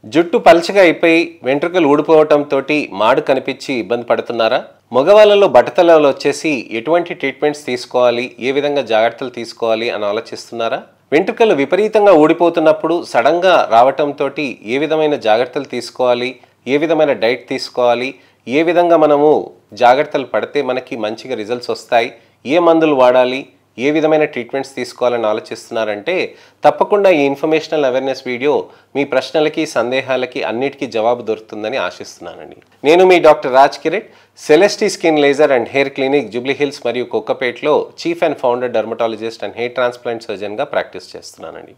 జుట్టు పల్చగా అయిపోయి వెంట్రుకలు ఊడిపోవటంతోటి మాడు కనిపించి ఇబ్బంది పడుతున్నారా? మగవాళ్ళలో బట్టతలలో వచ్చేసి ఎటువంటి ట్రీట్మెంట్స్ తీసుకోవాలి, ఏ విధంగా జాగ్రత్తలు తీసుకోవాలి అని ఆలోచిస్తున్నారా? వెంట్రుకలు విపరీతంగా ఊడిపోతున్నప్పుడు సడన్గా రావటంతో ఏ విధమైన జాగ్రత్తలు తీసుకోవాలి, ఏ విధమైన డైట్ తీసుకోవాలి, ఏ విధంగా మనము జాగ్రత్తలు పడితే మనకి మంచిగా రిజల్ట్స్ వస్తాయి, ఏ మందులు వాడాలి, ఏ విధమైన ట్రీట్మెంట్స్ తీసుకోవాలని ఆలోచిస్తున్నారంటే తప్పకుండా ఈ ఇన్ఫర్మేషనల్ అవేర్నెస్ వీడియో మీ ప్రశ్నలకి, సందేహాలకి అన్నిటికీ జవాబు దొరుకుతుందని ఆశిస్తున్నానండి. నేను మీ doctor Raj Kiret, Celestee skin laser and hair clinic Jubilee Hills మరియు కొక్కపేట్లో chief and founder dermatologist and hair transplant సర్జన్గా ప్రాక్టీస్ చేస్తున్నానండి.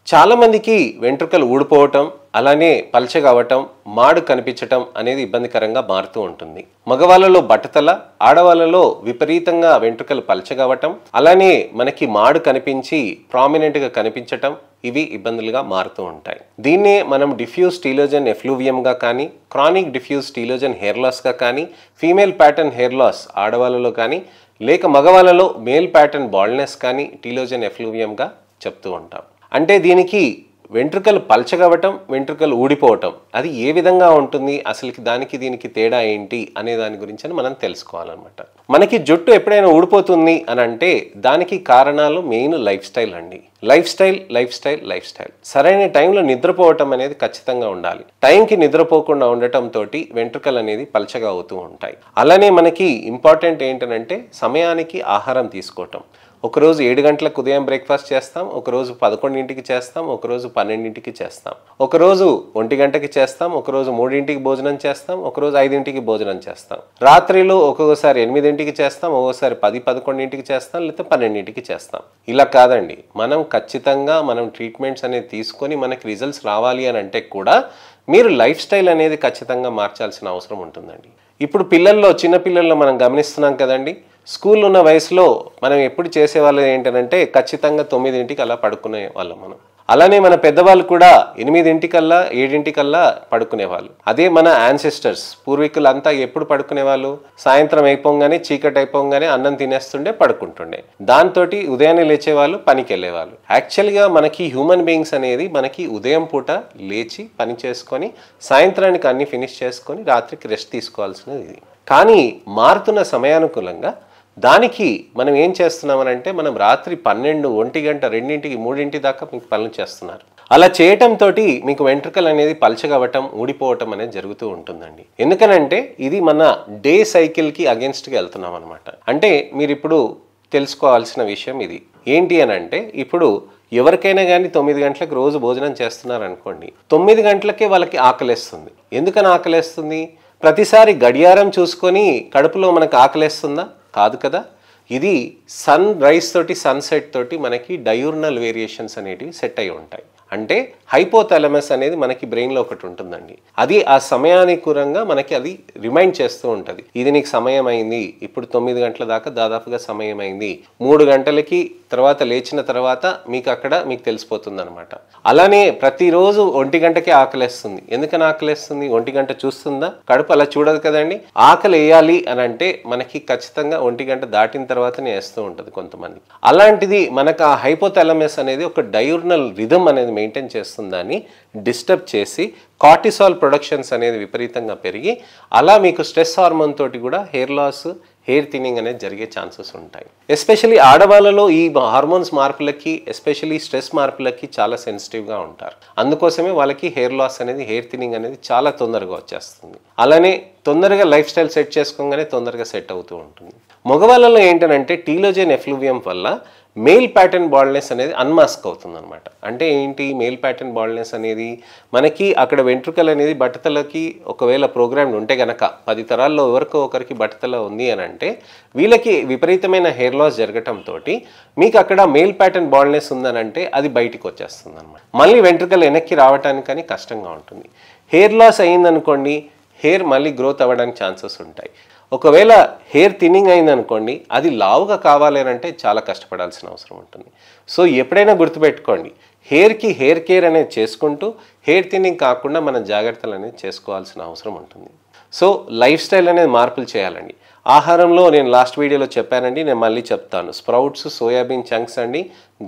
చాలామందికి వెంట్రుకలు ఊడిపోవటం, అలానే పల్చగా అవ్వటం, మాడు కనిపించటం అనేది ఇబ్బందికరంగా మారుతూ ఉంటుంది. మగవాళ్ళలో బట్టతల, ఆడవాళ్ళలో విపరీతంగా వెంట్రుకలు పల్చగా అవ్వటం, అలానే మనకి మాడు కనిపించి ప్రామినెంట్గా కనిపించటం, ఇవి ఇబ్బందులుగా మారుతూ ఉంటాయి. దీన్నే మనం డిఫ్యూజ్ టీలోజన్ ఎఫ్లూవియంగా కానీ, క్రానిక్ డిఫ్యూజ్ టీలోజన్ హెయిర్ లాస్గా కానీ, ఫీమేల్ ప్యాటర్న్ హెయిర్ లాస్ ఆడవాళ్ళలో కానీ, లేక మగవాళ్ళలో మేల్ ప్యాటర్న్ బాల్డ్నెస్ కానీ టీలోజన్ ఎఫ్లూవియంగా చెప్తూ ఉంటాం. అంటే దీనికి వెంట్రుకలు పల్చగవటం, వెంట్రుకలు ఊడిపోవటం అది ఏ విధంగా ఉంటుంది, అసలుకి దానికి దీనికి తేడా ఏంటి అనే దాని గురించి మనం తెలుసుకోవాలన్నమాట. మనకి జుట్టు ఎప్పుడైనా ఊడిపోతుంది అని అంటే దానికి కారణాలు మెయిన్ లైఫ్ స్టైల్ అండి. లైఫ్ స్టైల్ సరైన టైంలో నిద్రపోవటం అనేది ఖచ్చితంగా ఉండాలి. టైంకి నిద్రపోకుండా ఉండటంతో వెంట్రుకలు అనేది పల్చగా అవుతూ ఉంటాయి. అలానే మనకి ఇంపార్టెంట్ ఏంటంటే సమయానికి ఆహారం తీసుకోవటం. ఒకరోజు 7 గంటలకు ఉదయం బ్రేక్ఫాస్ట్ చేస్తాం, ఒకరోజు 11ంటికి చేస్తాం, ఒకరోజు 12ంటికి చేస్తాం, ఒకరోజు 1 గంటకి చేస్తాం, ఒకరోజు 3ంటికి భోజనం చేస్తాం, ఒకరోజు 5ంటికి భోజనం చేస్తాం. రాత్రిలో ఒక్కొక్కసారి 8ంటికి చేస్తాం, ఒక్కొక్కసారి 10-11ంటికి చేస్తాం, లేకపోతే 12ంటికి చేస్తాం. ఇలా కాదండి, మనం ఖచ్చితంగా మనం ట్రీట్మెంట్స్ అనేది తీసుకొని మనకి రిజల్ట్స్ రావాలి అని అంటే కూడా మీరు లైఫ్ స్టైల్ అనేది ఖచ్చితంగా మార్చాల్సిన అవసరం ఉంటుందండి. ఇప్పుడు చిన్న పిల్లల్లో మనం గమనిస్తున్నాం కదండి, స్కూల్లో ఉన్న వయసులో మనం ఎప్పుడు చేసేవాళ్ళు ఏంటంటే ఖచ్చితంగా 9ంటికి అలా పడుకునే వాళ్ళం మనం. అలానే మన పెద్దవాళ్ళు కూడా 8ంటికల్లా 7ంటికల్లా పడుకునేవాళ్ళు. అదే మన యాన్సెస్టర్స్ పూర్వీకులు అంతా ఎప్పుడు పడుకునేవాళ్ళు, సాయంత్రం అయిపోగానే చీకటి అయిపోగానే అన్నం తినేస్తుండే పడుకుంటుండే. దాంతో ఉదయాన్నే లేచేవాళ్ళు, పనికి వెళ్ళేవాళ్ళు. యాక్చువల్గా మనకి హ్యూమన్ బీయింగ్స్ అనేది మనకి ఉదయం పూట లేచి పని చేసుకొని సాయంత్రానికి అన్ని ఫినిష్ చేసుకొని రాత్రికి రెస్ట్ తీసుకోవాల్సినది ఇది. కానీ మారుతున్న సమయానుకూలంగా దానికి మనం ఏం చేస్తున్నామనంటే మనం రాత్రి 12, 1 గంట, 2ంటికి, 3ంటి దాకా మీకు పనులు చేస్తున్నారు. అలా చేయటంతో మీకు వెంట్రుకలు అనేది పల్చగవటం, ఊడిపోవటం అనేది జరుగుతూ ఉంటుందండి. ఎందుకనంటే ఇది మన డే సైకిల్కి అగెన్స్ట్గా వెళ్తున్నాం అనమాట. అంటే మీరు ఇప్పుడు తెలుసుకోవాల్సిన విషయం ఇది ఏంటి అని అంటే, ఇప్పుడు ఎవరికైనా కానీ 9 గంటలకు రోజు భోజనం చేస్తున్నారనుకోండి, 9 గంటలకే వాళ్ళకి ఆకలేస్తుంది. ఎందుకని ఆకలేస్తుంది? ప్రతిసారి గడియారం చూసుకొని కడుపులో మనకు ఆకలేస్తుందా? కాదు కదా. ఇది సన్ రైజ్ తోటి సన్సెట్ తోటి మనకి డయూర్నల్ వేరియేషన్స్ అనేటివి సెట్ అయి ఉంటాయి. అంటే హైపోథాలమస్ అనేది మనకి బ్రెయిన్లో ఒకటి ఉంటుందండి. అది ఆ సమయానుకూలంగా మనకి అది రిమైండ్ చేస్తూ ఉంటుంది. ఇది నీకు సమయం అయింది, ఇప్పుడు 9 గంటల దాకా దాదాపుగా సమయం అయింది, 3 గంటలకి తర్వాత లేచిన తర్వాత మీకు తెలిసిపోతుంది అనమాట. అలానే ప్రతిరోజు 1 గంటకే ఆకలేస్తుంది. ఎందుకని ఆకలేస్తుంది? 1 గంట చూస్తుందా? కడుపు అలా చూడదు కదండి. ఆకలి వేయాలి అని అంటే మనకి ఖచ్చితంగా 1 గంట దాటిన తర్వాతనే వేస్తూ ఉంటుంది కొంతమంది. అలాంటిది మనకు ఆ హైపోథాలమస్ అనేది ఒక డయూర్నల్ రిథమ్ అనేది మెయింటైన్ చేస్తుందని డిస్టర్బ్ చేసి కార్టిసాల్ ప్రొడక్షన్స్ అనేది విపరీతంగా పెరిగి అలా మీకు స్ట్రెస్ హార్మోన్ తోటి కూడా హెయిర్ లాస్, హెయిర్ థిన్నింగ్ అనేది జరిగే ఛాన్సెస్ ఉంటాయి. ఎస్పెషల్లీ ఆడవాళ్ళలో ఈ హార్మోన్స్ మార్పులకి, ఎస్పెషల్లీ స్ట్రెస్ మార్పులకి చాలా సెన్సిటివ్గా ఉంటారు. అందుకోసమే వాళ్ళకి హెయిర్ లాస్ అనేది, హెయిర్ థిన్నింగ్ అనేది చాలా తొందరగా వచ్చేస్తుంది. అలానే తొందరగా లైఫ్ స్టైల్ సెట్ చేసుకోగానే తొందరగా సెట్ అవుతూ ఉంటుంది. మగవాళ్ళలో ఏంటంటే టీలోజన్ ఎఫ్లూవియం వల్ల మేల్ ప్యాటర్న్ బాల్డ్నెస్ అనేది అన్మాస్క్ అవుతుంది అనమాట. అంటే ఏంటి మేల్ ప్యాటర్న్ బాల్డ్నెస్ అనేది? మనకి అక్కడ వెంట్రుకలు అనేది బట్టతలకి ఒకవేళ ప్రోగ్రామ్డ్ ఉంటే గనక 10 తరాల్లో ఎవరికో ఒకరికి బట్టతల ఉంది అని అంటే వీళ్ళకి విపరీతమైన హెయిర్ లాస్ జరగటంతో మీకు అక్కడ మేల్ ప్యాటర్న్ బాల్డ్నెస్ ఉందనంటే అది బయటికి వచ్చేస్తుంది అనమాట. మళ్ళీ వెంట్రుకలు వెనక్కి రావటానికని కష్టంగా ఉంటుంది. హెయిర్ లాస్ అయిందనుకోండి, హెయిర్ మళ్ళీ గ్రోత్ అవ్వడానికి ఛాన్సెస్ ఉంటాయి. ఒకవేళ హెయిర్ థిన్నింగ్ అయిందనుకోండి, అది లావుగా కావాలి అంటే చాలా కష్టపడాల్సిన అవసరం ఉంటుంది. సో ఎప్పుడైనా గుర్తుపెట్టుకోండి, హెయిర్కి హెయిర్ కేర్ అనేది చేసుకుంటూ హెయిర్ థిన్నింగ్ కాకుండా మన జాగ్రత్తలు అనేది చేసుకోవాల్సిన అవసరం ఉంటుంది. సో లైఫ్ స్టైల్ అనేది మార్పులు చేయాలండి. ఆహారంలో నేను లాస్ట్ వీడియోలో చెప్పానండి, నేను మళ్ళీ చెప్తాను. స్ప్రౌట్స్, సోయాబీన్ చంక్స్ అండి,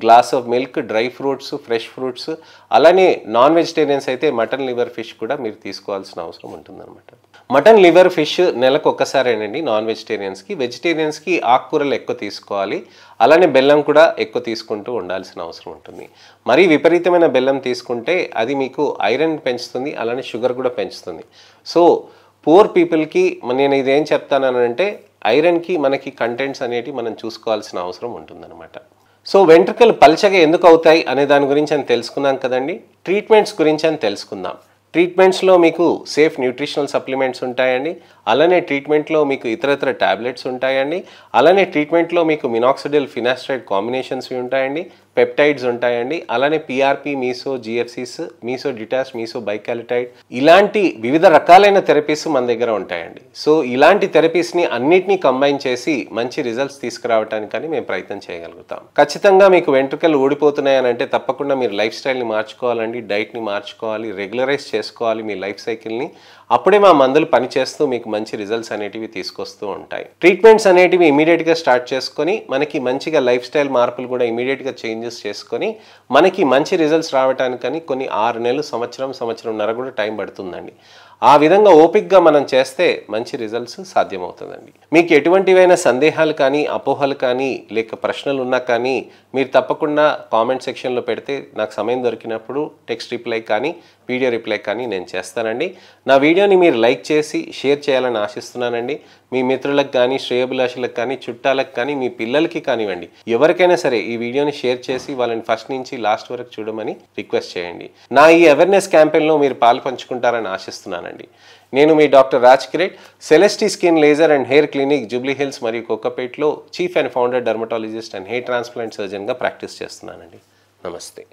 glass of milk, dry fruits, fresh fruits, అలానే నాన్ వెజిటేరియన్స్ అయితే మటన్, లివర్, ఫిష్ కూడా మీరు తీసుకోవాల్సిన అవసరం ఉంటుందన్నమాట. మటన్, లివర్, ఫిష్ నెలకు ఒక్కసారేనండి నాన్ వెజిటేరియన్స్కి. వెజిటేరియన్స్కి ఆకుకూరలు ఎక్కువ తీసుకోవాలి, అలానే బెల్లం కూడా ఎక్కువ తీసుకుంటూ ఉండాల్సిన అవసరం ఉంటుంది. మరీ విపరీతమైన బెల్లం తీసుకుంటే అది మీకు ఐరన్ పెంచుతుంది, అలానే షుగర్ కూడా పెంచుతుంది. సో పూర్ పీపుల్కి నేను ఇదేం చెప్తానంటే ఐరన్కి మనకి కంటెంట్స్ అనేవి మనం చూసుకోవాల్సిన అవసరం ఉంటుందన్నమాట. సో వెంట్రుకలు పల్చగా ఎందుకు అవుతాయి అనే దాని గురించి అని తెలుసుకున్నాం కదండి. ట్రీట్మెంట్స్ గురించి అని తెలుసుకుందాం. ట్రీట్మెంట్స్లో మీకు సేఫ్ న్యూట్రిషనల్ సప్లిమెంట్స్ ఉంటాయండి, అలానే ట్రీట్మెంట్లో మీకు ఇతరత్ర ట్యాబ్లెట్స్ ఉంటాయండి, అలానే ట్రీట్మెంట్లో మీకు మినాక్సిడిల్, ఫినాస్ట్రైడ్ కాంబినేషన్స్ ఉంటాయండి, పెప్టైడ్స్ ఉంటాయండి, అలానే పిఆర్పి, మీసో, జిఎఫ్సిస్, మీసో డిటాచ్, మీసో బైకాలిటైడ్, ఇలాంటి వివిధ రకాలైన థెరపీస్ మన దగ్గర ఉంటాయండి. సో ఇలాంటి థెరపీస్ని అన్నిటినీ కంబైన్ చేసి మంచి రిజల్ట్స్ తీసుకురావడానికని మేము ప్రయత్నం చేయగలుగుతాం. ఖచ్చితంగా మీకు వెంట్రుకలు ఊడిపోతున్నాయని అంటే తప్పకుండా మీరు లైఫ్ స్టైల్ని మార్చుకోవాలండి, డైట్ని మార్చుకోవాలి, రెగ్యులరైజ్ చేసుకోవాలి మీ లైఫ్ సైకిల్ని. అప్పుడే మా మందులు పనిచేస్తూ మీకు మంచి రిజల్ట్స్ అనేటివి తీసుకొస్తూ ఉంటాయి. ట్రీట్మెంట్స్ అనేటివి ఇమీడియట్గా స్టార్ట్ చేసుకొని మనకి మంచిగా లైఫ్ స్టైల్ మార్పులు కూడా ఇమీడియట్గా చేంజెస్ చేసుకొని మనకి మంచి రిజల్ట్స్ రావడానికని కొన్ని 6 నెలలు, సంవత్సరంన్నర కూడా టైం పడుతుందండి. ఆ విధంగా ఓపిక్గా మనం చేస్తే మంచి రిజల్ట్స్ సాధ్యమవుతుందండి. మీకు ఎటువంటివైనా సందేహాలు కానీ, అపోహలు కానీ, లేక ప్రశ్నలు ఉన్నా కానీ మీరు తప్పకుండా కామెంట్ సెక్షన్లో పెడితే నాకు సమయం దొరికినప్పుడు టెక్స్ట్ రిప్లై కానీ, వీడియో రిప్లై కానీ నేను చేస్తానండి. నా వీడియోని మీరు లైక్ చేసి షేర్ చేయాలని ఆశిస్తున్నానండి. మీ మిత్రులకు కానీ, శ్రేయోభిలాషులకు కానీ, చుట్టాలకు కానీ, మీ పిల్లలకి కానివ్వండి, ఎవరికైనా సరే ఈ వీడియోని షేర్ చేసి వాళ్ళని ఫస్ట్ నుంచి లాస్ట్ వరకు చూడమని రిక్వెస్ట్ చేయండి. నా ఈ అవేర్నెస్ క్యాంపెయిన్లో మీరు పాల్పంచుకుంటారని ఆశిస్తున్నానండి. నేను మీ doctor Raj Kiret, Celestee skin laser and hair clinic, Jubilee Hills మరియు కోకాపేట్లో chief and founder dermatologist and hair transplant సర్జన్గా ప్రాక్టీస్ చేస్తున్నానండి. నమస్తే.